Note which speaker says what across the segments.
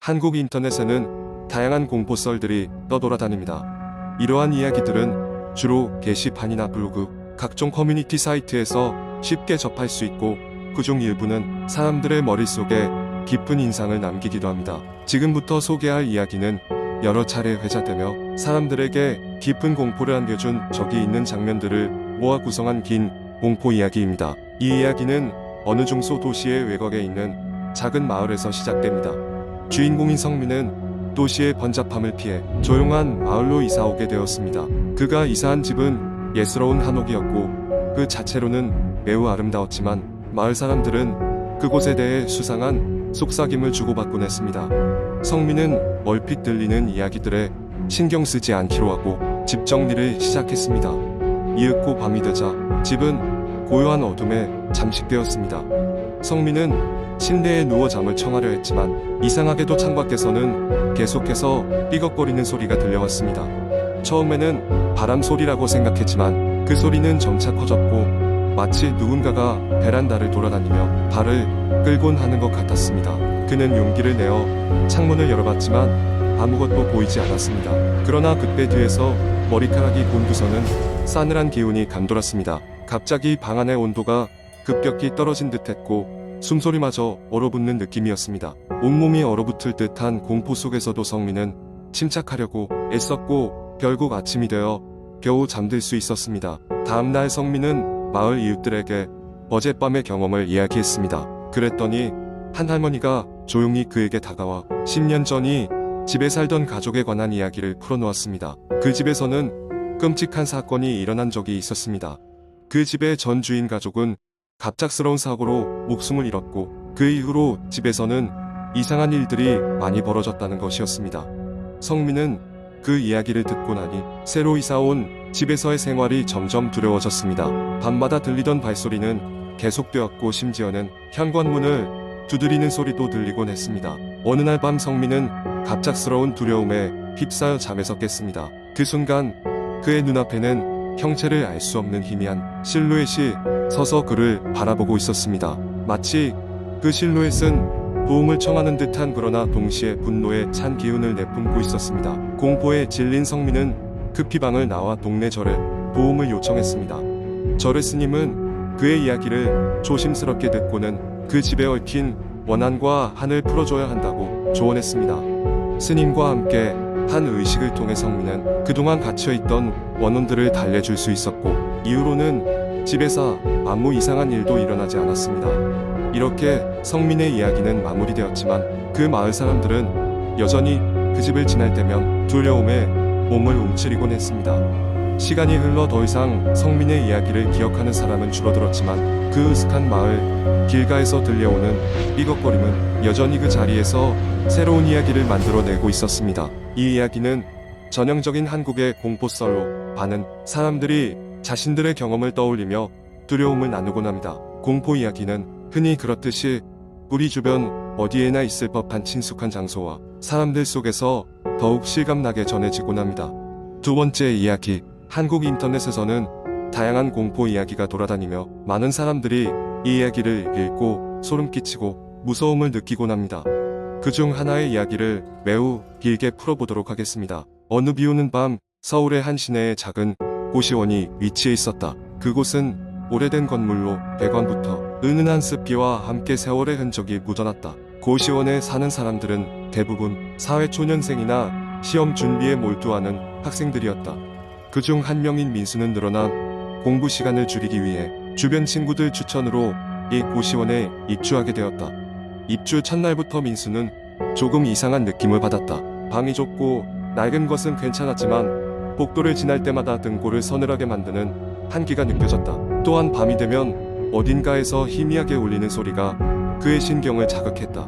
Speaker 1: 한국 인터넷에는 다양한 공포썰들이 떠돌아다닙니다. 이러한 이야기들은 주로 게시판이나 블로그, 각종 커뮤니티 사이트에서 쉽게 접할 수 있고 그중 일부는 사람들의 머릿속에 깊은 인상을 남기기도 합니다. 지금부터 소개할 이야기는 여러 차례 회자되며 사람들에게 깊은 공포를 안겨준 적이 있는 장면들을 모아 구성한 긴 공포 이야기입니다. 이 이야기는 어느 중소도시의 외곽에 있는 작은 마을에서 시작됩니다. 주인공인 성민은 도시의 번잡함을 피해 조용한 마을로 이사오게 되었습니다. 그가 이사한 집은 예스러운 한옥이었고 그 자체로는 매우 아름다웠지만 마을 사람들은 그곳에 대해 수상한 속삭임을 주고받곤 했습니다. 성민은 얼핏 들리는 이야기들에 신경 쓰지 않기로 하고 집 정리를 시작했습니다. 이윽고 밤이 되자 집은 고요한 어둠에 잠식되었습니다. 성민은 침대에 누워 잠을 청하려 했지만 이상하게도 창밖에서는 계속해서 삐걱거리는 소리가 들려왔습니다. 처음에는 바람 소리라고 생각했지만 그 소리는 점차 커졌고 마치 누군가가 베란다를 돌아다니며 발을 끌곤 하는 것 같았습니다. 그는 용기를 내어 창문을 열어봤지만 아무것도 보이지 않았습니다. 그러나 그때 뒤에서 머리카락이 곤두서는 싸늘한 기운이 감돌았습니다. 갑자기 방 안의 온도가 급격히 떨어진 듯했고 숨소리마저 얼어붙는 느낌이었습니다. 온몸이 얼어붙을 듯한 공포 속에서도 성민은 침착하려고 애썼고 결국 아침이 되어 겨우 잠들 수 있었습니다. 다음날 성민은 마을 이웃들에게 어젯밤의 경험을 이야기했습니다. 그랬더니 한 할머니가 조용히 그에게 다가와 10년 전이 집에 살던 가족에 관한 이야기를 풀어놓았습니다. 그 집에서는 끔찍한 사건이 일어난 적이 있었습니다. 그 집의 전 주인 가족은 갑작스러운 사고로 목숨을 잃었고 그 이후로 집에서는 이상한 일들이 많이 벌어졌다는 것이었습니다. 성민은 그 이야기를 듣고 나니 새로 이사온 집에서의 생활이 점점 두려워졌습니다. 밤마다 들리던 발소리는 계속되었고 심지어는 현관문을 두드리는 소리도 들리곤 했습니다. 어느 날 밤 성민은 갑작스러운 두려움에 휩싸여 잠에서 깼습니다. 그 순간 그의 눈앞에는 형체를 알 수 없는 희미한 실루엣이 서서 그를 바라보고 있었습니다. 마치 그 실루엣은 도움을 청하는 듯한 그러나 동시에 분노에 찬 기운을 내뿜고 있었습니다. 공포에 질린 성민은 급히 방을 나와 동네 절에 도움을 요청했습니다. 절의 스님은 그의 이야기를 조심스럽게 듣고는 그 집에 얽힌 원한과 한을 풀어줘야 한다고 조언했습니다. 스님과 함께 한 의식을 통해 성민은 그동안 갇혀있던 원혼들을 달래줄 수 있었고 이후로는 집에서 아무 이상한 일도 일어나지 않았습니다. 이렇게 성민의 이야기는 마무리되었지만 그 마을 사람들은 여전히 그 집을 지날 때면 두려움에 몸을 움츠리곤 했습니다. 시간이 흘러 더 이상 성민의 이야기를 기억하는 사람은 줄어들었지만 그 으슥한 마을 길가에서 들려오는 삐걱거림은 여전히 그 자리에서 새로운 이야기를 만들어내고 있었습니다. 이 이야기는 전형적인 한국의 공포썰로 많은 사람들이 자신들의 경험을 떠올리며 두려움을 나누곤 합니다. 공포 이야기는 흔히 그렇듯이 우리 주변 어디에나 있을 법한 친숙한 장소와 사람들 속에서 더욱 실감나게 전해지곤 합니다. 두 번째 이야기, 한국 인터넷에서는 다양한 공포 이야기가 돌아다니며 많은 사람들이 이 이야기를 읽고 소름 끼치고 무서움을 느끼곤 합니다. 그중 하나의 이야기를 매우 길게 풀어보도록 하겠습니다. 어느 비오는 밤 서울의 한 시내에 작은 고시원이 위치해 있었다. 그곳은 오래된 건물로 배관부터 은은한 습기와 함께 세월의 흔적이 묻어났다. 고시원에 사는 사람들은 대부분 사회초년생이나 시험 준비에 몰두하는 학생들이었다. 그중 한 명인 민수는 늘어난 공부 시간을 줄이기 위해 주변 친구들 추천으로 이 고시원에 입주하게 되었다. 입주 첫날부터 민수는 조금 이상한 느낌을 받았다. 방이 좁고 낡은 것은 괜찮았지만 복도를 지날 때마다 등골을 서늘하게 만드는 한기가 느껴졌다. 또한 밤이 되면 어딘가에서 희미하게 울리는 소리가 그의 신경을 자극했다.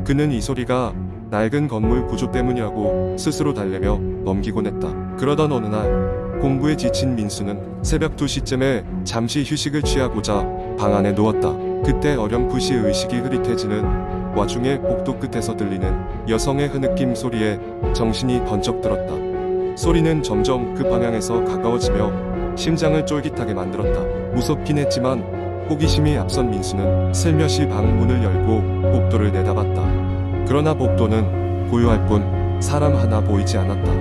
Speaker 1: 그는 이 소리가 낡은 건물 구조 때문이라고 스스로 달래며 넘기곤 했다. 그러던 어느 날 공부에 지친 민수는 새벽 2시쯤에 잠시 휴식을 취하고자 방 안에 누웠다. 그때 어렴풋이 의식이 흐릿해지는 와중에 복도 끝에서 들리는 여성의 흐느낌 소리에 정신이 번쩍 들었다. 소리는 점점 그 방향에서 가까워지며 심장을 쫄깃하게 만들었다. 무섭긴 했지만 호기심이 앞선 민수는 슬며시 방 문을 열고 복도를 내다봤다. 그러나 복도는 고요할 뿐 사람 하나 보이지 않았다.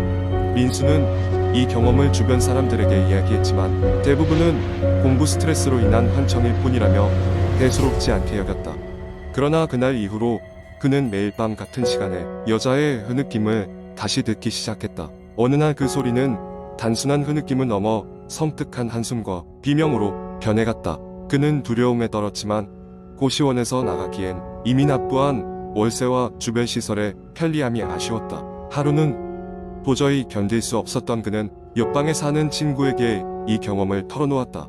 Speaker 1: 민수는 이 경험을 주변 사람들에게 이야기했지만 대부분은 공부 스트레스로 인한 환청일 뿐이라며 대수롭지 않게 여겼다. 그러나 그날 이후로 그는 매일 밤 같은 시간에 여자의 흐느낌을 다시 듣기 시작했다. 어느 날 그 소리는 단순한 흐느낌을 넘어 섬뜩한 한숨과 비명으로 변해갔다. 그는 두려움에 떨었지만 고시원에서 나가기엔 이미 납부한 월세와 주변 시설의 편리함이 아쉬웠다. 하루는 도저히 견딜 수 없었던 그는 옆방에 사는 친구에게 이 경험을 털어놓았다.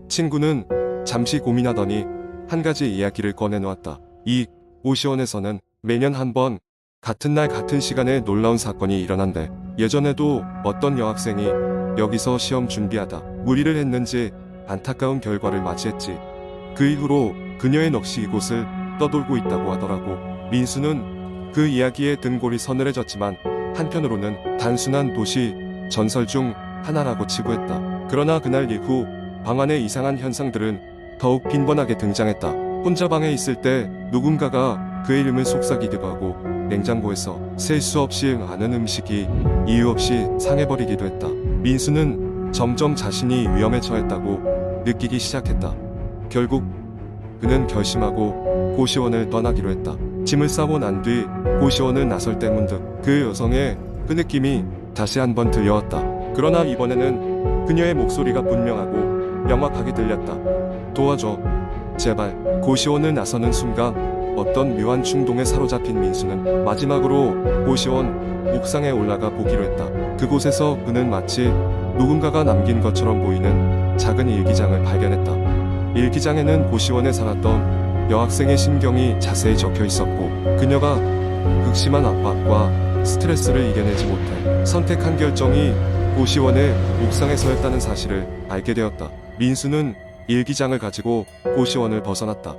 Speaker 1: 친구는 잠시 고민하더니 한 가지 이야기를 꺼내놓았다. 이 고시원에서는 매년 한 번 같은 날 같은 시간에 놀라운 사건이 일어난대. 예전에도 어떤 여학생이 여기서 시험 준비하다 무리를 했는지 안타까운 결과를 맞이했지. 그 이후로 그녀의 넋이 이곳을 떠돌고 있다고 하더라고. 민수는 그 이야기에 등골이 서늘해졌지만 한편으로는 단순한 도시 전설 중 하나라고 치부했다. 그러나 그날 이후 방 안의 이상한 현상들은 더욱 빈번하게 등장했다. 혼자 방에 있을 때 누군가가 그의 이름을 속삭이기도 하고 냉장고에서 셀 수 없이 많은 음식이 이유 없이 상해버리기도 했다. 민수는 점점 자신이 위험에 처했다고 느끼기 시작했다. 결국 그는 결심하고 고시원을 떠나기로 했다. 짐을 싸고 난 뒤 고시원을 나설 때 문득 그 여성의 그 느낌이 다시 한번 들려왔다. 그러나 이번에는 그녀의 목소리가 분명하고 명확하게 들렸다. 도와줘. 제발. 고시원을 나서는 순간 어떤 묘한 충동에 사로잡힌 민수는 마지막으로 고시원 옥상에 올라가 보기로 했다. 그곳에서 그는 마치 누군가가 남긴 것처럼 보이는 작은 일기장을 발견했다. 일기장에는 고시원에 살았던 여학생의 심경이 자세히 적혀 있었고 그녀가 극심한 압박과 스트레스를 이겨내지 못해 선택한 결정이 고시원의 옥상에서였다는 사실을 알게 되었다. 민수는 일기장을 가지고 고시원을 벗어났다.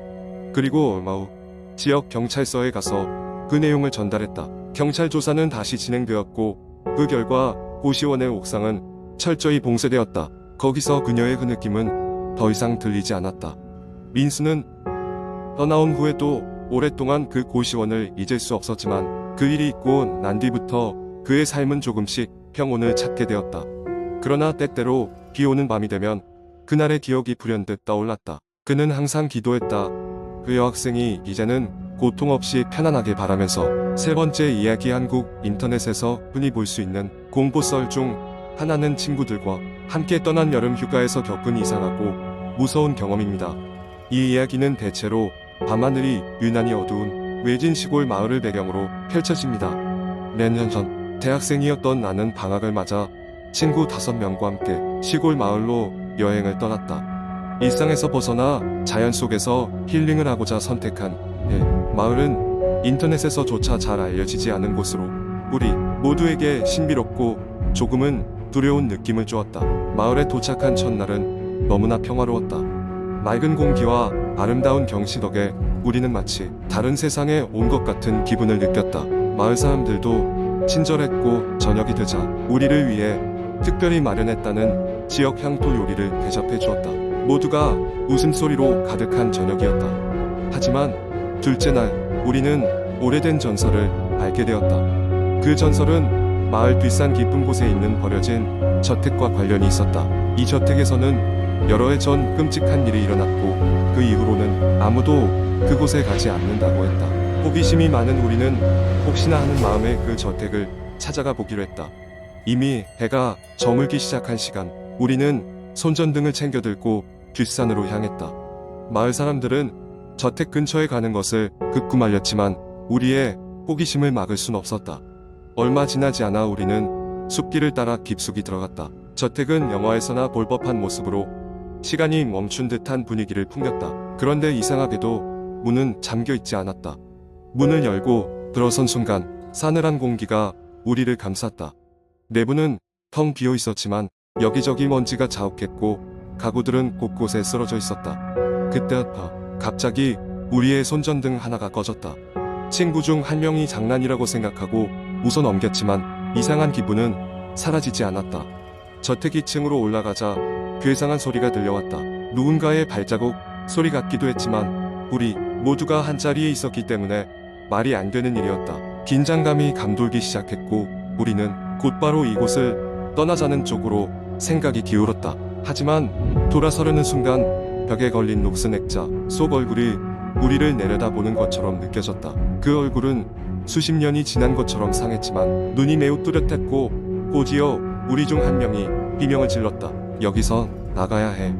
Speaker 1: 그리고 얼마 후 지역 경찰서에 가서 그 내용을 전달했다. 경찰 조사는 다시 진행되었고 그 결과 고시원의 옥상은 철저히 봉쇄되었다. 거기서 그녀의 흐느낌은 더 이상 들리지 않았다. 민수는 떠나온 후에도 오랫동안 그 고시원을 잊을 수 없었지만 그 일이 있고 난 뒤부터 그의 삶은 조금씩 평온을 찾게 되었다. 그러나 때때로 비 오는 밤이 되면 그날의 기억이 불현듯 떠올랐다. 그는 항상 기도했다. 그 여학생이 이제는 고통 없이 편안하게 바라면서. 세 번째 이야기. 한국 인터넷에서 흔히 볼 수 있는 공포썰 중 하나는 친구들과 함께 떠난 여름 휴가에서 겪은 이상하고 무서운 경험입니다. 이 이야기는 대체로 밤하늘이 유난히 어두운 외진 시골 마을을 배경으로 펼쳐집니다. 몇 년 전 대학생이었던 나는 방학을 맞아 친구 5명과 함께 시골 마을로 여행을 떠났다. 일상에서 벗어나 자연 속에서 힐링을 하고자 선택한 마을은 인터넷에서조차 잘 알려지지 않은 곳으로 우리 모두에게 신비롭고 조금은 두려운 느낌을 주었다. 마을에 도착한 첫날은 너무나 평화로웠다. 맑은 공기와 아름다운 경치 덕에 우리는 마치 다른 세상에 온 것 같은 기분을 느꼈다. 마을 사람들도 친절했고 저녁이 되자 우리를 위해 특별히 마련했다는 지역 향토 요리를 대접해 주었다. 모두가 웃음소리로 가득한 저녁이었다. 하지만 둘째 날 우리는 오래된 전설을 알게 되었다. 그 전설은 마을 뒷산 깊은 곳에 있는 버려진 저택과 관련이 있었다. 이 저택에서는 여러 해 전 끔찍한 일이 일어났고 그 이후로는 아무도 그곳에 가지 않는다고 했다. 호기심이 많은 우리는 혹시나 하는 마음에 그 저택을 찾아가 보기로 했다. 이미 해가 저물기 시작한 시간 우리는 손전등을 챙겨 들고 뒷산으로 향했다. 마을 사람들은 저택 근처에 가는 것을 극구 말렸지만 우리의 호기심을 막을 순 없었다. 얼마 지나지 않아 우리는 숲길을 따라 깊숙이 들어갔다. 저택은 영화에서나 볼 법한 모습으로 시간이 멈춘 듯한 분위기를 풍겼다. 그런데 이상하게도 문은 잠겨 있지 않았다. 문을 열고 들어선 순간 싸늘한 공기가 우리를 감쌌다. 내부는 텅 비어 있었지만 여기저기 먼지가 자욱했고 가구들은 곳곳에 쓰러져 있었다. 그때 갑자기 우리의 손전등 하나가 꺼졌다. 친구 중 한 명이 장난이라고 생각하고 웃어 넘겼지만 이상한 기분은 사라지지 않았다. 저택 2층으로 올라가자 괴상한 소리가 들려왔다. 누군가의 발자국 소리 같기도 했지만 우리 모두가 한자리에 있었기 때문에 말이 안 되는 일이었다. 긴장감이 감돌기 시작했고 우리는 곧바로 이곳을 떠나자는 쪽으로 생각이 기울었다. 하지만 돌아서려는 순간 벽에 걸린 녹슨 액자 속 얼굴이 우리를 내려다보는 것처럼 느껴졌다. 그 얼굴은 수십 년이 지난 것처럼 상했지만 눈이 매우 뚜렷했고 곧이어 우리 중 한 명이 비명을 질렀다. 여기서 나가야 해.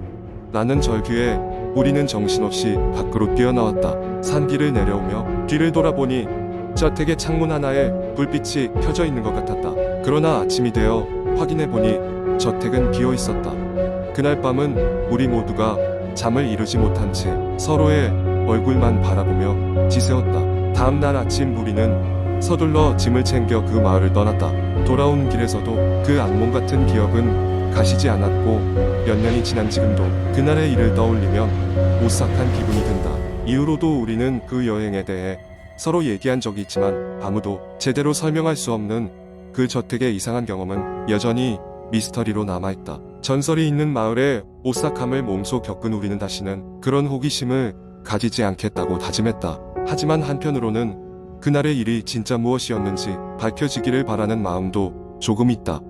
Speaker 1: 라는 절규에 우리는 정신없이 밖으로 뛰어나왔다. 산길을 내려오며 뒤를 돌아보니 저택의 창문 하나에 불빛이 켜져 있는 것 같았다. 그러나 아침이 되어 확인해보니 저택은 비어 있었다. 그날 밤은 우리 모두가 잠을 이루지 못한 채 서로의 얼굴만 바라보며 지새웠다. 다음날 아침 우리는 서둘러 짐을 챙겨 그 마을을 떠났다. 돌아오는 길에서도 그 악몽 같은 기억은 가시지 않았고 몇 년이 지난 지금도 그날의 일을 떠올리면 오싹한 기분이 든다. 이후로도 우리는 그 여행에 대해 서로 얘기한 적이 있지만 아무도 제대로 설명할 수 없는 그 저택의 이상한 경험은 여전히 미스터리로 남아있다. 전설이 있는 마을의 오싹함을 몸소 겪은 우리는 다시는 그런 호기심을 가지지 않겠다고 다짐했다. 하지만 한편으로는 그날의 일이 진짜 무엇이었는지 밝혀지기를 바라는 마음도 조금 있다.